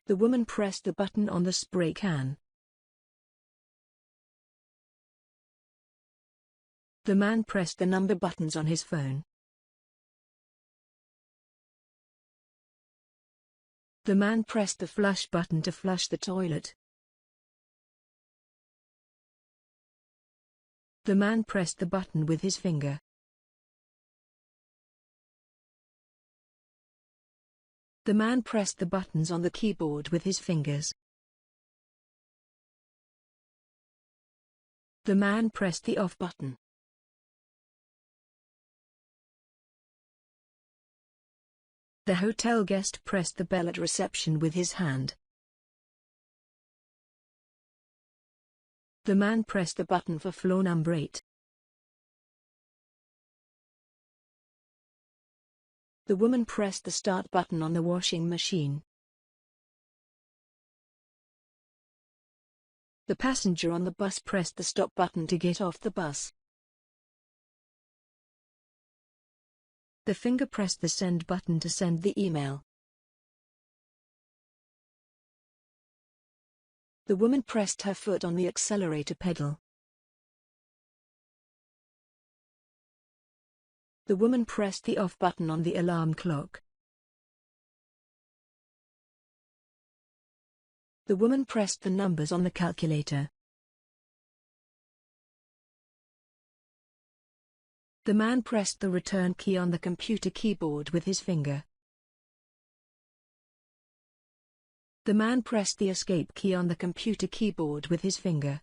The woman pressed the button on the spray can. The man pressed the number buttons on his phone. The man pressed the flush button to flush the toilet. The man pressed the button with his finger. The man pressed the buttons on the keyboard with his fingers. The man pressed the off button. The hotel guest pressed the bell at reception with his hand. The man pressed the button for floor number 8. The woman pressed the start button on the washing machine. The passenger on the bus pressed the stop button to get off the bus. The finger pressed the send button to send the email. The woman pressed her foot on the accelerator pedal. The woman pressed the off button on the alarm clock. The woman pressed the numbers on the calculator. The man pressed the return key on the computer keyboard with his finger. The man pressed the escape key on the computer keyboard with his finger.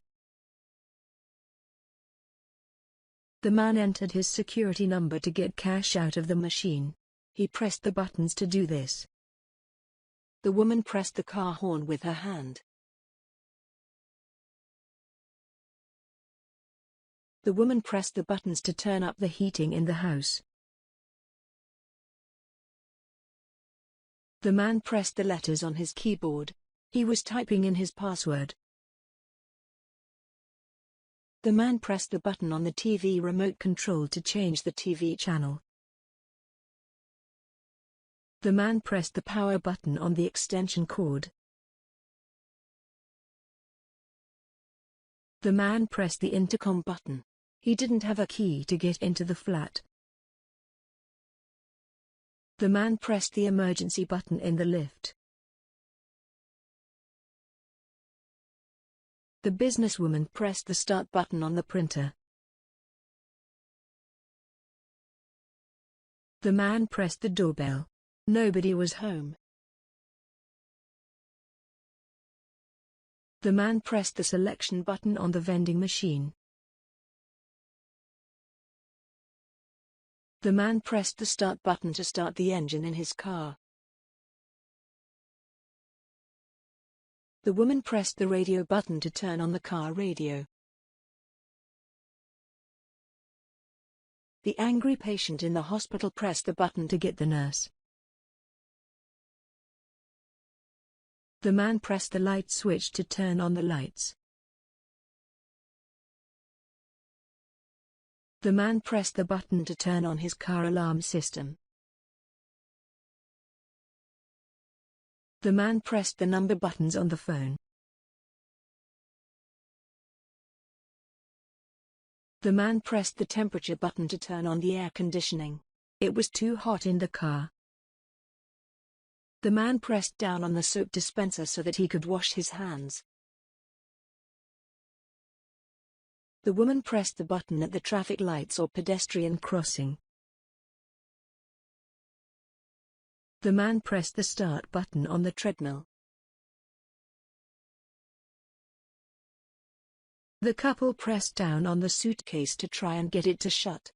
The man entered his security number to get cash out of the machine. He pressed the buttons to do this. The woman pressed the car horn with her hand. The woman pressed the buttons to turn up the heating in the house. The man pressed the letters on his keyboard. He was typing in his password. The man pressed the button on the TV remote control to change the TV channel. The man pressed the power button on the extension cord. The man pressed the intercom button. He didn't have a key to get into the flat. The man pressed the emergency button in the lift. The businesswoman pressed the start button on the printer. The man pressed the doorbell. Nobody was home. The man pressed the selection button on the vending machine. The man pressed the start button to start the engine in his car. The woman pressed the radio button to turn on the car radio. The angry patient in the hospital pressed the button to get the nurse. The man pressed the light switch to turn on the lights. The man pressed the button to turn on his car alarm system. The man pressed the number buttons on the phone. The man pressed the temperature button to turn on the air conditioning. It was too hot in the car. The man pressed down on the soap dispenser so that he could wash his hands. The woman pressed the button at the traffic lights or pedestrian crossing. The man pressed the start button on the treadmill. The couple pressed down on the suitcase to try and get it to shut.